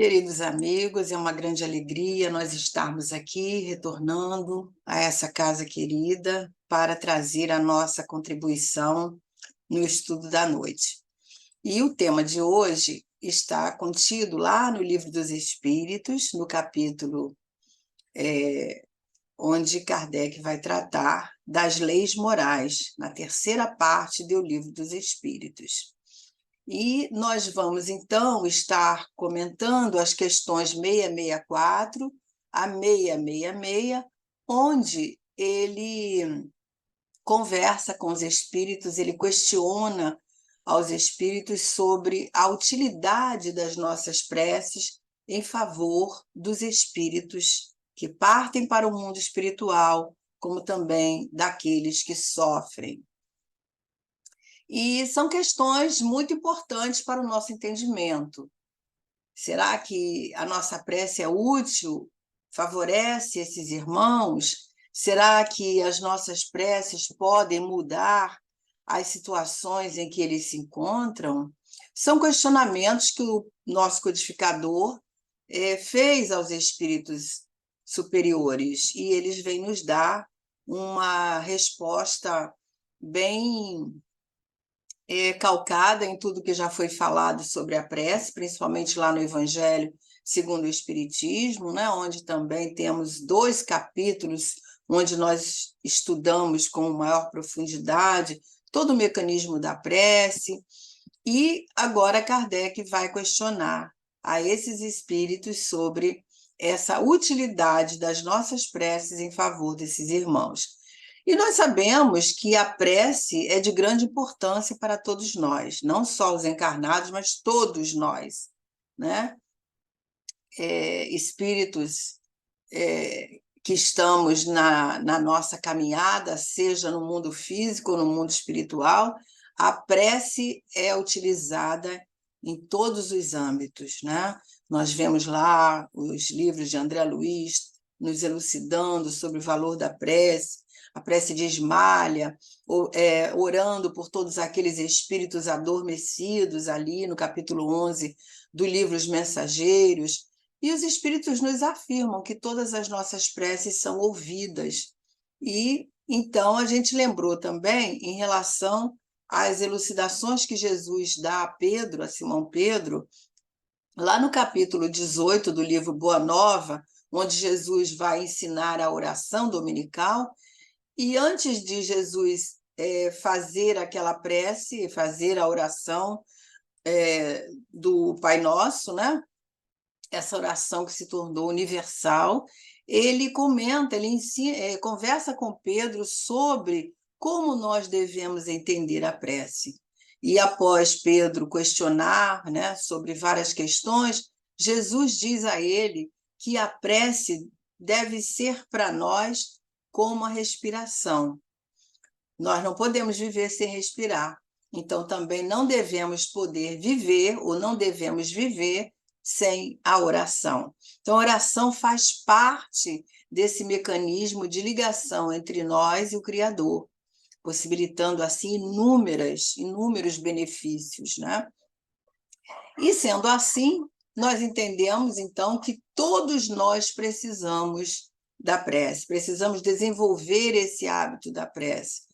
Queridos amigos, é uma grande alegria nós estarmos aqui retornando a essa casa querida para trazer a nossa contribuição no estudo da noite. E o tema de hoje está contido lá no Livro dos Espíritos, no capítulo onde Kardec vai tratar das leis morais, na terceira parte do Livro dos Espíritos. E nós vamos, então, estar comentando as questões 664 a 666, onde ele conversa com os espíritos, ele questiona aos espíritos sobre a utilidade das nossas preces em favor dos espíritos que partem para o mundo espiritual, como também daqueles que sofrem. E são questões muito importantes para o nosso entendimento. Será que a nossa prece é útil? Favorece esses irmãos? Será que as nossas preces podem mudar as situações em que eles se encontram? São questionamentos que o nosso codificador fez aos espíritos superiores, e eles vêm nos dar uma resposta bem calcada em tudo que já foi falado sobre a prece, principalmente lá no Evangelho segundo o Espiritismo, né, onde também temos 2 capítulos onde nós estudamos com maior profundidade todo o mecanismo da prece, e agora Kardec vai questionar a esses espíritos sobre essa utilidade das nossas preces em favor desses irmãos. E nós sabemos que a prece é de grande importância para todos nós, não só os encarnados, mas todos nós, né? Espíritos que estamos na nossa caminhada, seja no mundo físico ou no mundo espiritual, a prece é utilizada em todos os âmbitos, né? Nós vemos lá os livros de André Luiz nos elucidando sobre o valor da prece, a prece de Ismalha, orando por todos aqueles espíritos adormecidos ali no capítulo 11 do livro Os Mensageiros. E os espíritos nos afirmam que todas as nossas preces são ouvidas. E então a gente lembrou também em relação às elucidações que Jesus dá a Pedro, a Simão Pedro, lá no capítulo 18 do livro Boa Nova, onde Jesus vai ensinar a oração dominical. E antes de Jesus fazer aquela prece, fazer a oração do Pai Nosso, né? Essa oração que se tornou universal, ele comenta, ele ensina, conversa com Pedro sobre como nós devemos entender a prece. E após Pedro questionar, né, sobre várias questões, Jesus diz a ele que a prece deve ser para nós como a respiração. Nós não podemos viver sem respirar. Então, também não devemos poder viver ou não devemos viver sem a oração. Então, a oração faz parte desse mecanismo de ligação entre nós e o Criador, possibilitando, assim, inúmeros benefícios, né? E, sendo assim, nós entendemos, então, que todos nós precisamos da prece, precisamos desenvolver esse hábito da prece.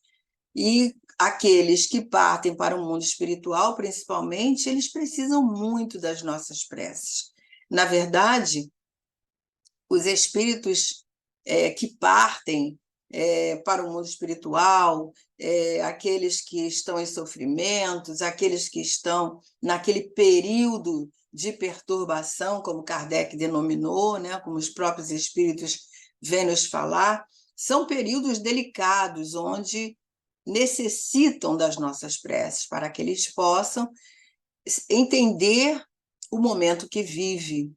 E aqueles que partem para o mundo espiritual, principalmente, eles precisam muito das nossas preces. Na verdade, os espíritos que partem para o mundo espiritual, aqueles que estão em sofrimentos, aqueles que estão naquele período de perturbação, como Kardec denominou, né, como os próprios espíritos vêm nos falar, são períodos delicados, onde necessitam das nossas preces para que eles possam entender o momento que vive.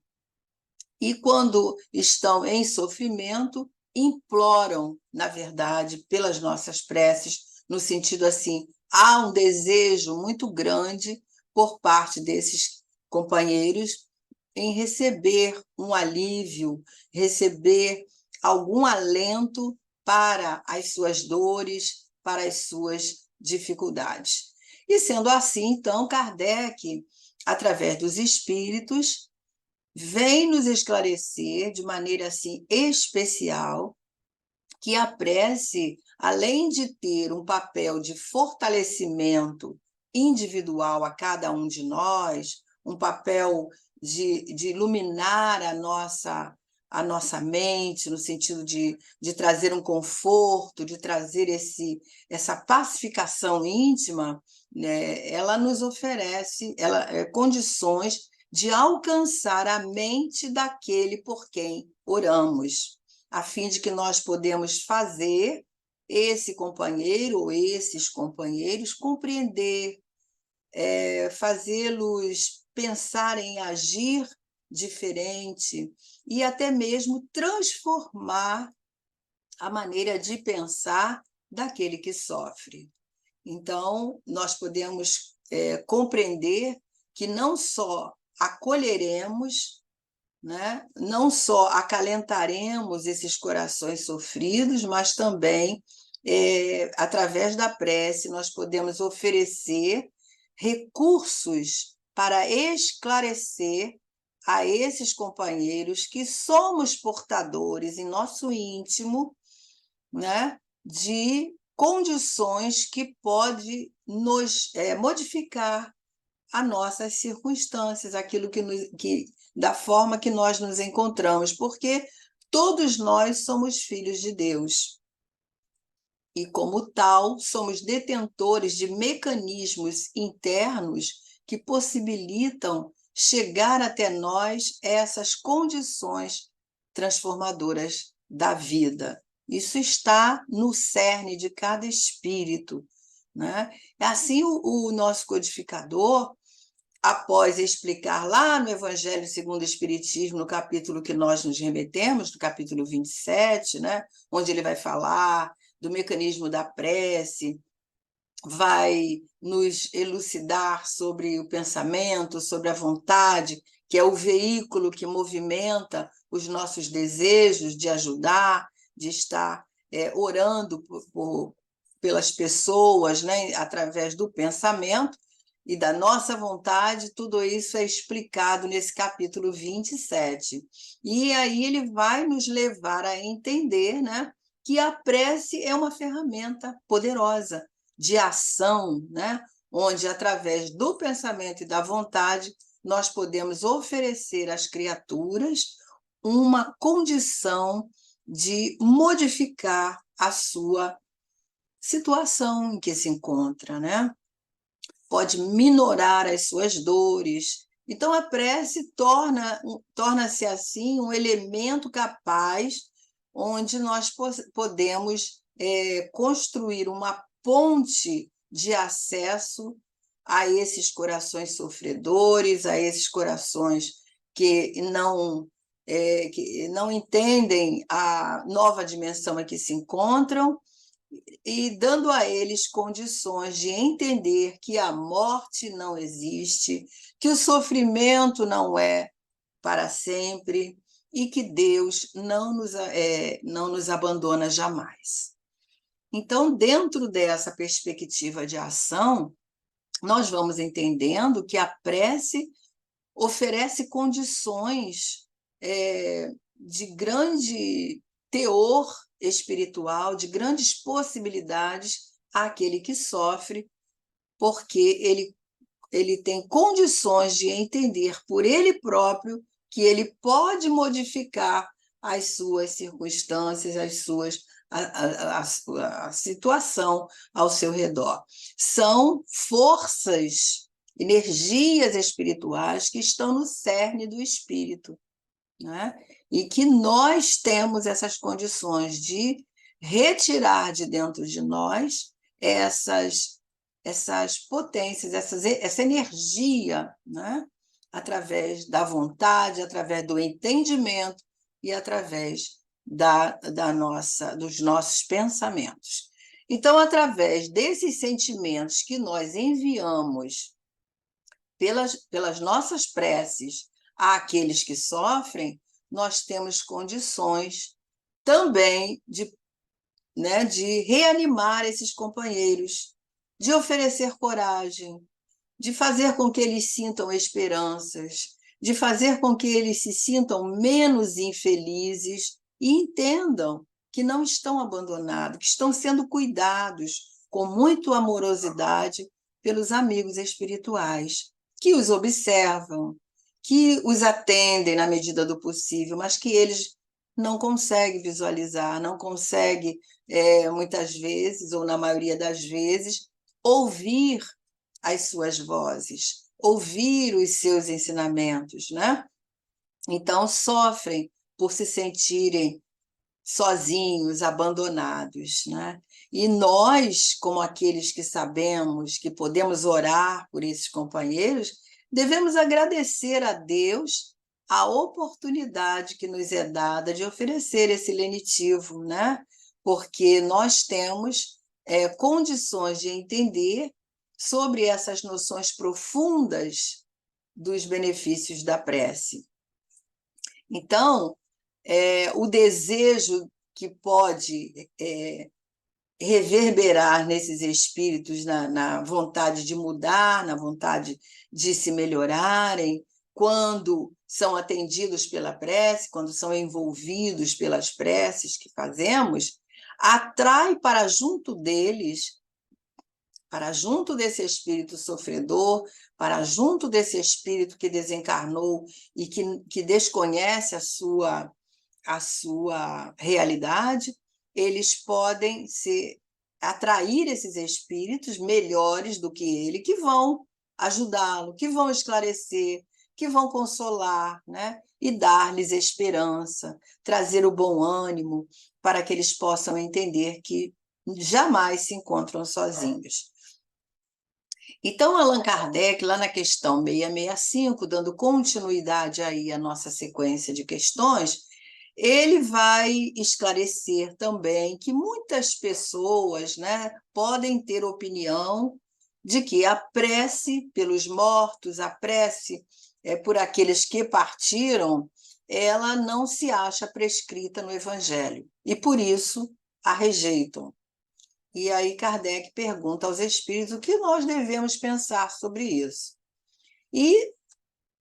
E quando estão em sofrimento, imploram, na verdade, pelas nossas preces, no sentido assim, há um desejo muito grande por parte desses companheiros em receber um alívio, receber algum alento para as suas dores, para as suas dificuldades. E sendo assim, então, Kardec, através dos espíritos, vem nos esclarecer de maneira assim especial que a prece, além de ter um papel de fortalecimento individual a cada um de nós, um papel de iluminar a nossa mente, no sentido de trazer um conforto, de trazer essa pacificação íntima, né, ela nos oferece condições de alcançar a mente daquele por quem oramos, a fim de que nós podemos fazer esse companheiro ou esses companheiros compreender, fazê-los pensar em agir diferente e até mesmo transformar a maneira de pensar daquele que sofre. Então, nós podemos compreender que não só acolheremos, né, não só acalentaremos esses corações sofridos, mas também, através da prece, nós podemos oferecer recursos para esclarecer a esses companheiros que somos portadores em nosso íntimo, né, de condições que pode nos modificar as nossas circunstâncias, aquilo da forma que nós nos encontramos, porque todos nós somos filhos de Deus. E, como tal, somos detentores de mecanismos internos que possibilitam chegar até nós essas condições transformadoras da vida. Isso está no cerne de cada espírito, né? Assim, o nosso codificador, após explicar lá no Evangelho segundo o Espiritismo, no capítulo que nós nos remetemos, no capítulo 27, né, onde ele vai falar do mecanismo da prece, vai nos elucidar sobre o pensamento, sobre a vontade, que é o veículo que movimenta os nossos desejos de ajudar, de estar orando pelas pessoas, né, através do pensamento e da nossa vontade. Tudo isso é explicado nesse capítulo 27. E aí ele vai nos levar a entender, né, que a prece é uma ferramenta poderosa de ação, né, onde, através do pensamento e da vontade, nós podemos oferecer às criaturas uma condição de modificar a sua situação em que se encontra, né? Pode minorar as suas dores. Então, a prece torna-se, assim, um elemento capaz onde nós podemos construir uma ponte de acesso a esses corações sofredores, a esses corações que não entendem a nova dimensão em que se encontram, e dando a eles condições de entender que a morte não existe, que o sofrimento não é para sempre e que Deus não nos abandona jamais. Então, dentro dessa perspectiva de ação, nós vamos entendendo que a prece oferece condições de grande teor espiritual, de grandes possibilidades àquele que sofre, porque ele tem condições de entender por ele próprio que ele pode modificar as suas circunstâncias, a situação ao seu redor. São forças, energias espirituais que estão no cerne do espírito, né? E que nós temos essas condições de retirar de dentro de nós essas potências, essa energia, né? Através da vontade, através do entendimento e através dos nossos pensamentos. Então, através desses sentimentos que nós enviamos pelas nossas preces àqueles que sofrem, nós temos condições também de reanimar esses companheiros, de oferecer coragem, de fazer com que eles sintam esperanças, de fazer com que eles se sintam menos infelizes e entendam que não estão abandonados, que estão sendo cuidados com muita amorosidade pelos amigos espirituais, que os observam, que os atendem na medida do possível, mas que eles não conseguem visualizar, não conseguem, muitas vezes, ou na maioria das vezes, ouvir as suas vozes, ouvir os seus ensinamentos, né? Então, sofrem por se sentirem sozinhos, abandonados, né? E nós, como aqueles que sabemos que podemos orar por esses companheiros, devemos agradecer a Deus a oportunidade que nos é dada de oferecer esse lenitivo, né? Porque nós temos condições de entender sobre essas noções profundas dos benefícios da prece. Então, o desejo que pode reverberar nesses espíritos na vontade de mudar, na vontade de se melhorarem, quando são atendidos pela prece, quando são envolvidos pelas preces que fazemos, atrai para junto deles, para junto desse espírito sofredor, para junto desse espírito que desencarnou e que desconhece a sua realidade, eles podem atrair esses espíritos melhores do que ele, que vão ajudá-lo, que vão esclarecer, que vão consolar, né? E dar-lhes esperança, trazer o bom ânimo para que eles possam entender que jamais se encontram sozinhos. Então, Allan Kardec, lá na questão 665, dando continuidade aí à nossa sequência de questões, ele vai esclarecer também que muitas pessoas, né, podem ter opinião de que a prece pelos mortos, a prece por aqueles que partiram, ela não se acha prescrita no Evangelho, e por isso a rejeitam. E aí Kardec pergunta aos espíritos o que nós devemos pensar sobre isso. E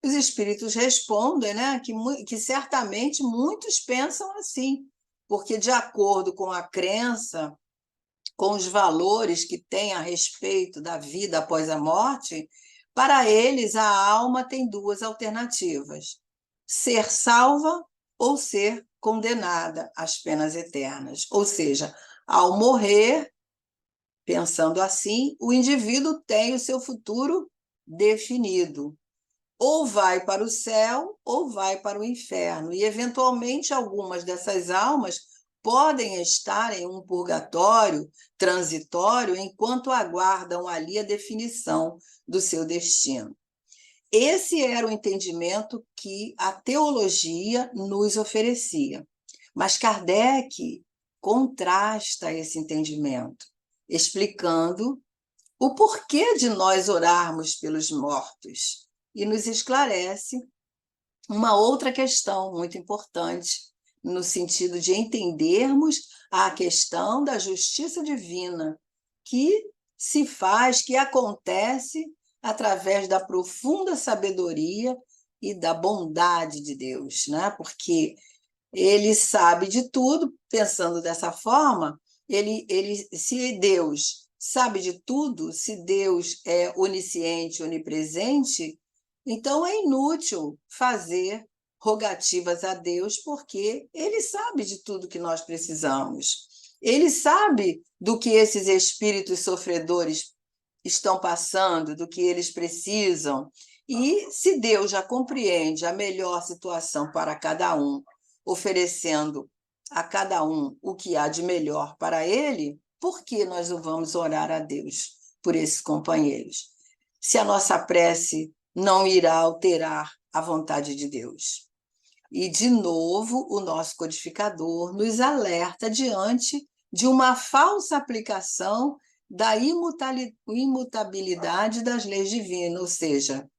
os espíritos respondem, né, que certamente muitos pensam assim, porque de acordo com a crença, com os valores que têm a respeito da vida após a morte, para eles a alma tem duas alternativas: ser salva ou ser condenada às penas eternas. Ou seja, ao morrer, pensando assim, o indivíduo tem o seu futuro definido. Ou vai para o céu ou vai para o inferno. E, eventualmente, algumas dessas almas podem estar em um purgatório transitório enquanto aguardam ali a definição do seu destino. Esse era o entendimento que a teologia nos oferecia. Mas Kardec contrasta esse entendimento, explicando o porquê de nós orarmos pelos mortos, e nos esclarece uma outra questão muito importante, no sentido de entendermos a questão da justiça divina, que se faz, que acontece através da profunda sabedoria e da bondade de Deus, né? Porque ele sabe de tudo, pensando dessa forma, se Deus sabe de tudo, se Deus é onisciente, onipresente, então é inútil fazer rogativas a Deus, porque ele sabe de tudo que nós precisamos. Ele sabe do que esses espíritos sofredores estão passando, do que eles precisam. E se Deus já compreende a melhor situação para cada um, oferecendo a cada um o que há de melhor para ele, por que nós não vamos orar a Deus por esses companheiros? Se a nossa prece não irá alterar a vontade de Deus. E, de novo, o nosso codificador nos alerta diante de uma falsa aplicação da imutabilidade das leis divinas, ou seja,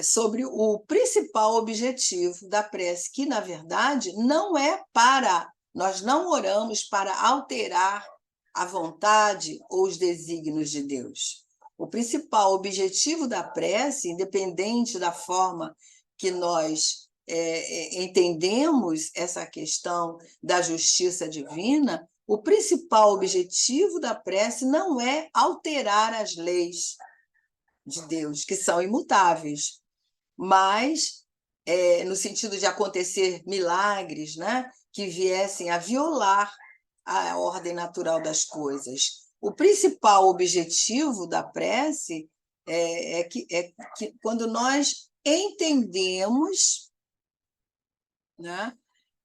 sobre o principal objetivo da prece, que, na verdade, não é para... Nós não oramos para alterar a vontade ou os desígnios de Deus. O principal objetivo da prece, independente da forma que nós entendemos essa questão da justiça divina, o principal objetivo da prece não é alterar as leis de Deus, que são imutáveis, mas no sentido de acontecer milagres, né, que viessem a violar a ordem natural das coisas. O principal objetivo da prece é que quando nós entendemos, né,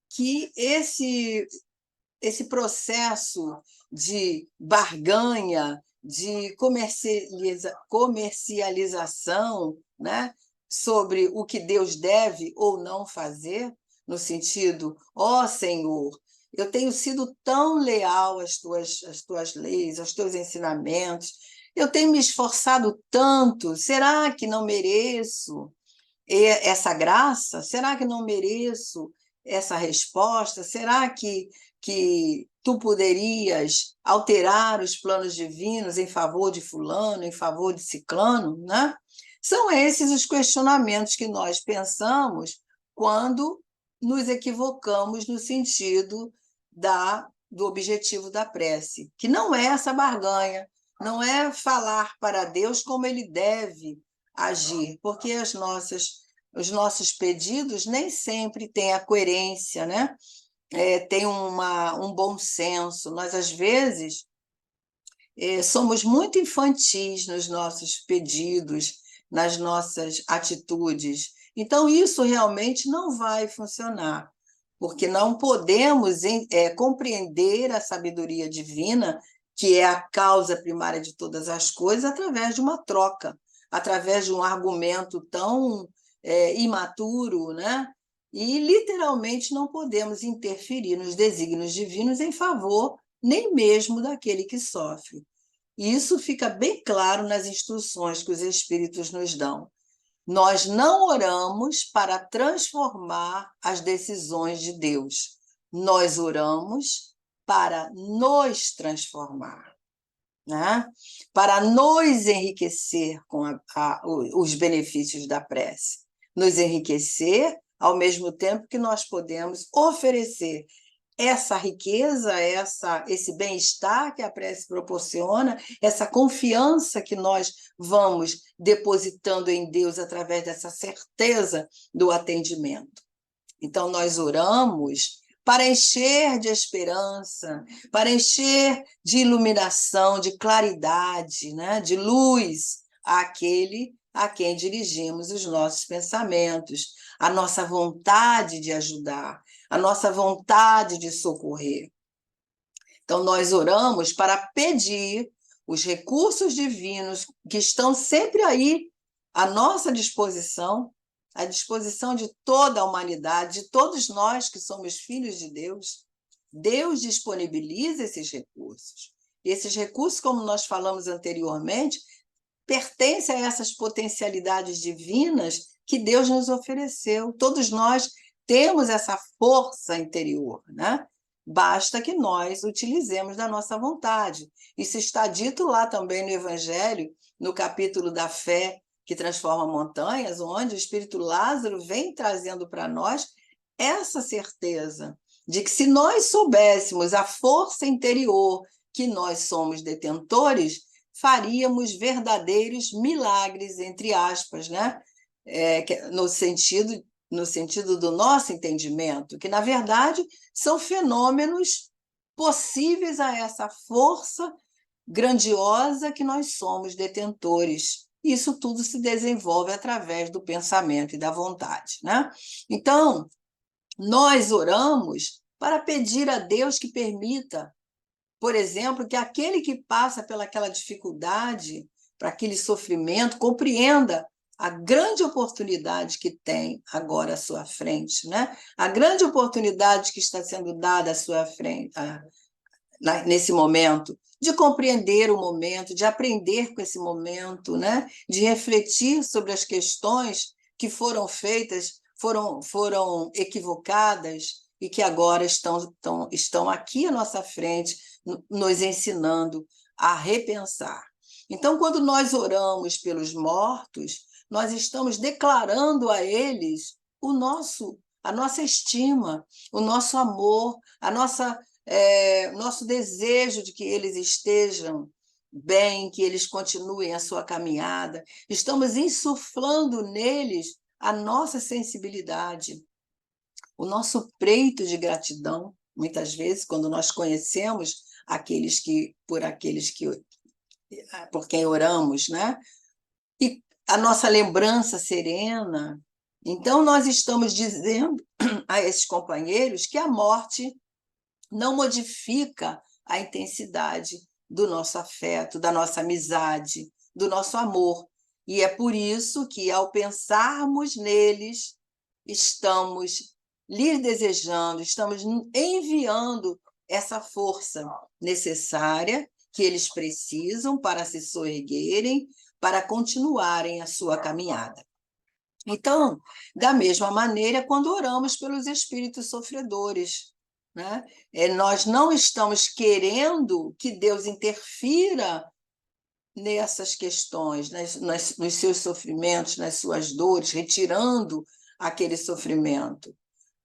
que esse processo de barganha, de comercialização, né, sobre o que Deus deve ou não fazer, no sentido, ó Senhor, eu tenho sido tão leal às tuas leis, aos teus ensinamentos, eu tenho me esforçado tanto, será que não mereço essa graça? Será que não mereço essa resposta? Será que tu poderias alterar os planos divinos em favor de fulano, em favor de ciclano, né? São esses os questionamentos que nós pensamos quando nos equivocamos no sentido do objetivo da prece, que não é essa barganha, não é falar para Deus como ele deve agir, porque os nossos pedidos nem sempre têm a coerência, né? Tem um bom senso. Nós, às vezes, somos muito infantis nos nossos pedidos, nas nossas atitudes. Então, isso realmente não vai funcionar, porque não podemos compreender a sabedoria divina, que é a causa primária de todas as coisas, através de uma troca, através de um argumento tão imaturo, né? E, literalmente, não podemos interferir nos desígnios divinos em favor nem mesmo daquele que sofre. E isso fica bem claro nas instruções que os Espíritos nos dão. Nós não oramos para transformar as decisões de Deus. Nós oramos para nos transformar, né? Para nos enriquecer com os benefícios da prece. Nos enriquecer ao mesmo tempo que nós podemos oferecer essa riqueza, esse bem-estar que a prece proporciona, essa confiança que nós vamos depositando em Deus através dessa certeza do atendimento. Então, nós oramos para encher de esperança, para encher de iluminação, de claridade, né? De luz àquele a quem dirigimos os nossos pensamentos, a nossa vontade de ajudar, a nossa vontade de socorrer. Então, nós oramos para pedir os recursos divinos que estão sempre aí à nossa disposição, à disposição de toda a humanidade, de todos nós que somos filhos de Deus. Deus disponibiliza esses recursos. E esses recursos, como nós falamos anteriormente, pertencem a essas potencialidades divinas que Deus nos ofereceu. Todos nós temos essa força interior, né? Basta que nós utilizemos da nossa vontade. Isso está dito lá também no Evangelho, no capítulo da fé que transforma montanhas, onde o Espírito Lázaro vem trazendo para nós essa certeza de que se nós soubéssemos a força interior que nós somos detentores, faríamos verdadeiros milagres, entre aspas, né? No sentido do nosso entendimento, que, na verdade, são fenômenos possíveis a essa força grandiosa que nós somos detentores. Isso tudo se desenvolve através do pensamento e da vontade, né? Então, nós oramos para pedir a Deus que permita, por exemplo, que aquele que passa pelaquela dificuldade, para aquele sofrimento, compreenda a grande oportunidade que tem agora à sua frente, né? A grande oportunidade que está sendo dada à sua frente, nesse momento, de compreender o momento, de aprender com esse momento, né? De refletir sobre as questões que foram feitas, foram equivocadas e que agora estão aqui à nossa frente, nos ensinando a repensar. Então, quando nós oramos pelos mortos, nós estamos declarando a eles a nossa estima, o nosso amor, nosso desejo de que eles estejam bem, que eles continuem a sua caminhada. Estamos insuflando neles a nossa sensibilidade, o nosso preito de gratidão. Muitas vezes, quando nós conhecemos por quem oramos, né? E a nossa lembrança serena. Então, nós estamos dizendo a esses companheiros que a morte não modifica a intensidade do nosso afeto, da nossa amizade, do nosso amor. E é por isso que, ao pensarmos neles, estamos lhes desejando, estamos enviando essa força necessária que eles precisam para se soerguerem, para continuarem a sua caminhada. Então, da mesma maneira, quando oramos pelos espíritos sofredores, né? Nós não estamos querendo que Deus interfira nessas questões, nos seus sofrimentos, nas suas dores, retirando aquele sofrimento,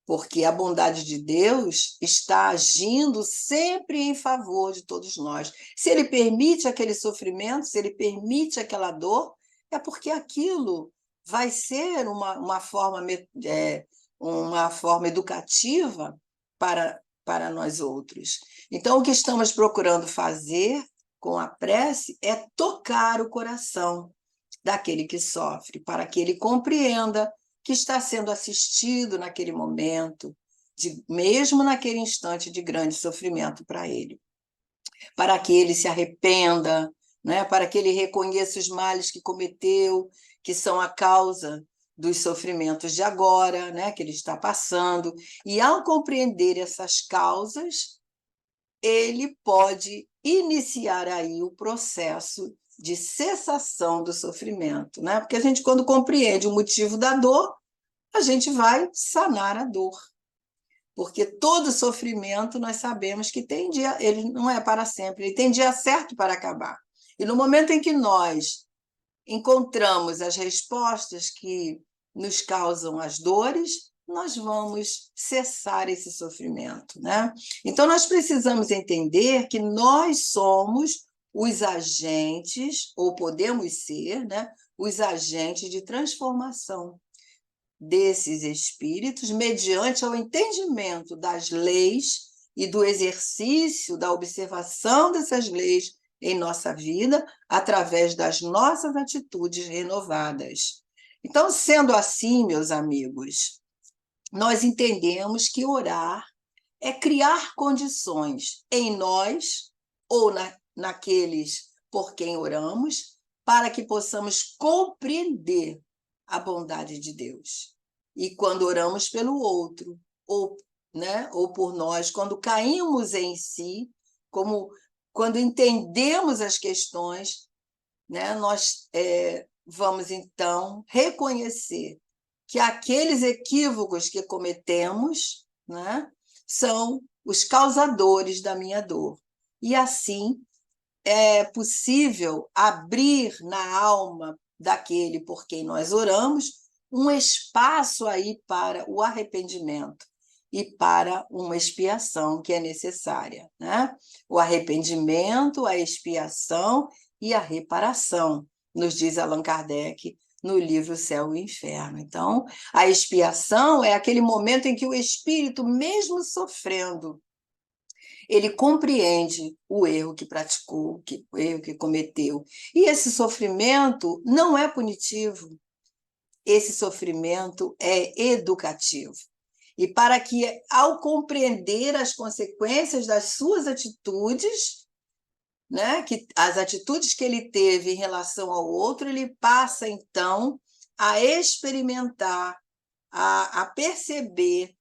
porque a bondade de Deus está agindo sempre em favor de todos nós. Se Ele permite aquele sofrimento, se Ele permite aquela dor, é porque aquilo vai ser uma forma educativa para nós outros. Então, o que estamos procurando fazer com a prece é tocar o coração daquele que sofre, para que ele compreenda que está sendo assistido naquele momento, mesmo naquele instante de grande sofrimento para ele. Para que ele se arrependa, né? Para que ele reconheça os males que cometeu, que são a causa dos sofrimentos de agora, né? Que ele está passando. E, ao compreender essas causas, ele pode iniciar aí o processo de cessação do sofrimento, né? Porque a gente, quando compreende o motivo da dor, a gente vai sanar a dor. Porque todo sofrimento, nós sabemos que tem dia, ele não é para sempre, ele tem dia certo para acabar. E no momento em que nós encontramos as respostas que nos causam as dores, nós vamos cessar esse sofrimento, né? Então, nós precisamos entender que nós somos os agentes, ou podemos ser, né, os agentes de transformação desses espíritos, mediante o entendimento das leis e do exercício, da observação dessas leis em nossa vida, através das nossas atitudes renovadas. Então, sendo assim, meus amigos, nós entendemos que orar é criar condições em nós ou naqueles por quem oramos, para que possamos compreender a bondade de Deus. E quando oramos pelo outro, ou por nós, quando caímos em si, quando entendemos as questões, né, nós vamos, então, reconhecer que aqueles equívocos que cometemos, né, são os causadores da minha dor. E, assim, é possível abrir na alma daquele por quem nós oramos um espaço aí para o arrependimento e para uma expiação que é necessária, né? O arrependimento, a expiação e a reparação, nos diz Allan Kardec no livro Céu e Inferno. Então, a expiação é aquele momento em que o espírito, mesmo sofrendo, ele compreende o erro que praticou, o erro que cometeu. E esse sofrimento não é punitivo, esse sofrimento é educativo. E para que, ao compreender as consequências das suas atitudes, né, as atitudes que ele teve em relação ao outro, ele passa, então, a experimentar, a perceber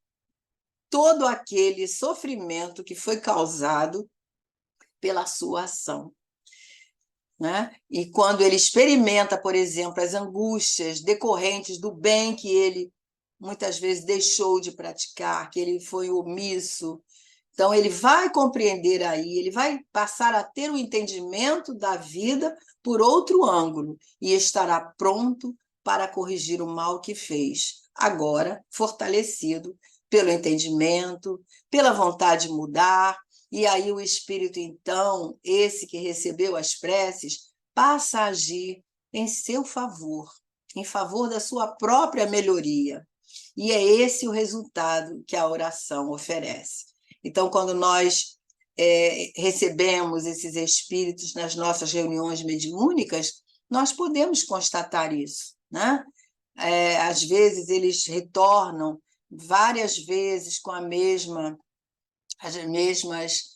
todo aquele sofrimento que foi causado pela sua ação, né? E quando ele experimenta, por exemplo, as angústias decorrentes do bem que ele muitas vezes deixou de praticar, que ele foi omisso, Então, ele vai compreender aí, ele vai passar a ter o entendimento da vida por outro ângulo e estará pronto para corrigir o mal que fez, agora fortalecido pelo entendimento, pela vontade de mudar, e aí o Espírito, então, esse que recebeu as preces, passa a agir em seu favor, em favor da sua própria melhoria. E é esse o resultado que a oração oferece. Então, quando nós recebemos esses espíritos nas nossas reuniões mediúnicas, nós podemos constatar isso, né? Às vezes eles retornam várias vezes com as mesmas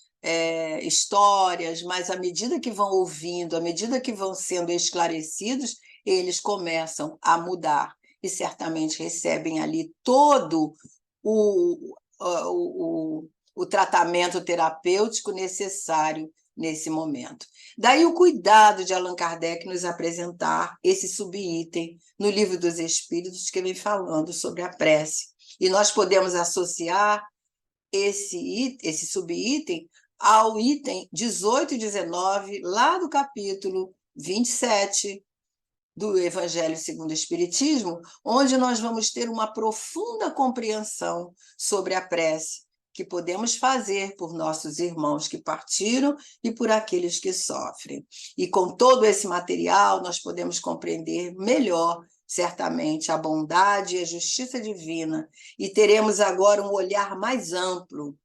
histórias, mas à medida que vão ouvindo, à medida que vão sendo esclarecidos, eles começam a mudar e certamente recebem ali todo o tratamento terapêutico necessário nesse momento. Daí o cuidado de Allan Kardec nos apresentar esse subitem no Livro dos Espíritos, que vem falando sobre a prece. E nós podemos associar esse subitem ao item 18 e 19, lá do capítulo 27 do Evangelho segundo o Espiritismo, onde nós vamos ter uma profunda compreensão sobre a prece que podemos fazer por nossos irmãos que partiram e por aqueles que sofrem. E com todo esse material, nós podemos compreender melhor, certamente, a bondade e a justiça divina, e teremos agora um olhar mais amplo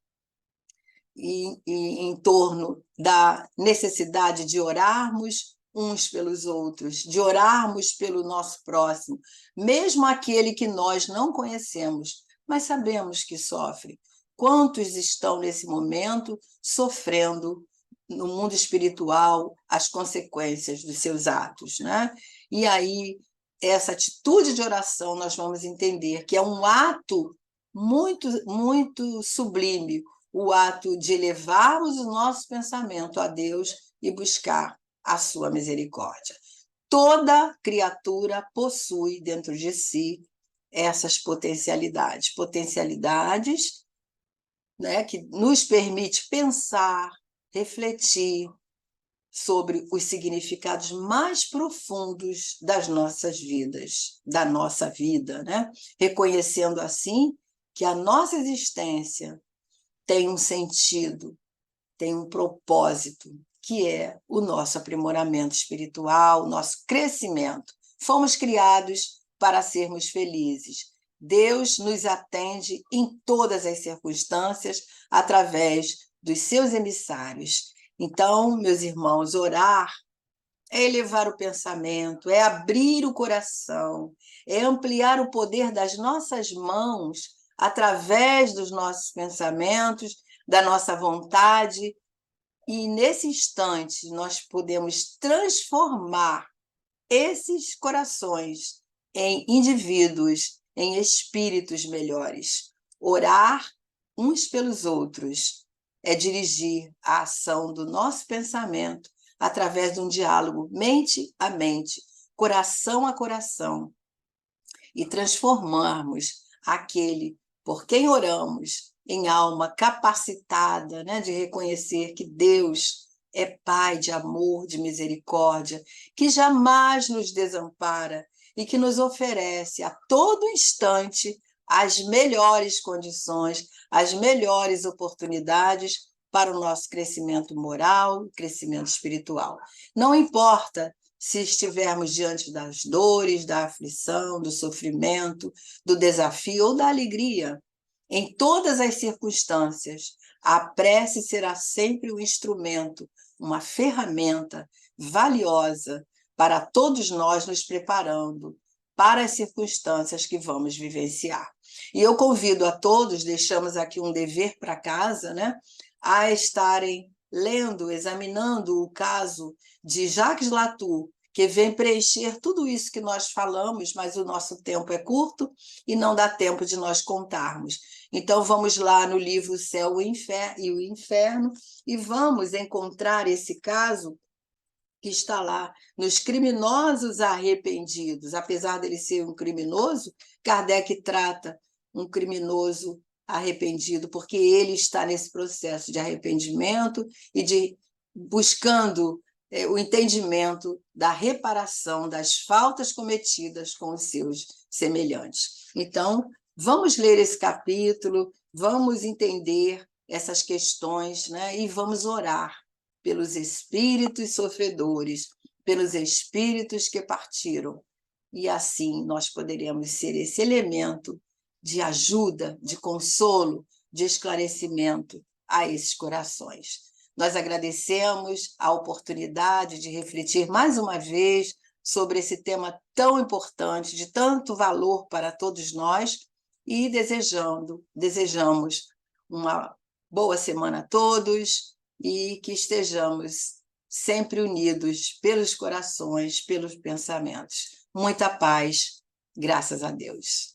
em torno da necessidade de orarmos uns pelos outros, de orarmos pelo nosso próximo, mesmo aquele que nós não conhecemos, mas sabemos que sofre. Quantos estão nesse momento sofrendo no mundo espiritual as consequências dos seus atos, né? E aí, essa atitude de oração, nós vamos entender que é um ato muito, muito sublime, o ato de elevarmos o nosso pensamento a Deus e buscar a sua misericórdia. Toda criatura possui dentro de si essas potencialidades, né, que nos permite pensar, refletir sobre os significados mais profundos das nossas vidas, da nossa vida, né? Reconhecendo assim que a nossa existência tem um sentido, tem um propósito, que é o nosso aprimoramento espiritual, o nosso crescimento. Fomos criados para sermos felizes. Deus nos atende em todas as circunstâncias através dos seus emissários. Então, meus irmãos, orar é elevar o pensamento, é abrir o coração, é ampliar o poder das nossas mãos através dos nossos pensamentos, da nossa vontade, e nesse instante nós podemos transformar esses corações em indivíduos, em espíritos melhores. Orar uns pelos outros é dirigir a ação do nosso pensamento através de um diálogo mente a mente, coração a coração, e transformarmos aquele por quem oramos em alma capacitada, né, de reconhecer que Deus é Pai de amor, de misericórdia, que jamais nos desampara e que nos oferece a todo instante as melhores condições, as melhores oportunidades para o nosso crescimento moral, crescimento espiritual. Não importa se estivermos diante das dores, da aflição, do sofrimento, do desafio ou da alegria. Em todas as circunstâncias, a prece será sempre um instrumento, uma ferramenta valiosa para todos nós nos preparando para as circunstâncias que vamos vivenciar. E eu convido a todos, deixamos aqui um dever para casa, né, a estarem lendo, examinando o caso de Jacques Latour, que vem preencher tudo isso que nós falamos, mas o nosso tempo é curto e não dá tempo de nós contarmos. Então, vamos lá no livro O Céu e o Inferno e vamos encontrar esse caso que está lá nos criminosos arrependidos. Apesar dele ser um criminoso, Kardec trata um criminoso arrependido, porque ele está nesse processo de arrependimento e de buscando o entendimento da reparação das faltas cometidas com os seus semelhantes. Então, vamos ler esse capítulo, vamos entender essas questões, né? E vamos orar pelos espíritos sofredores, pelos espíritos que partiram. E assim nós poderemos ser esse elemento de ajuda, de consolo, de esclarecimento a esses corações. Nós agradecemos a oportunidade de refletir mais uma vez sobre esse tema tão importante, de tanto valor para todos nós, e desejamos uma boa semana a todos e que estejamos sempre unidos pelos corações, pelos pensamentos. Muita paz, graças a Deus.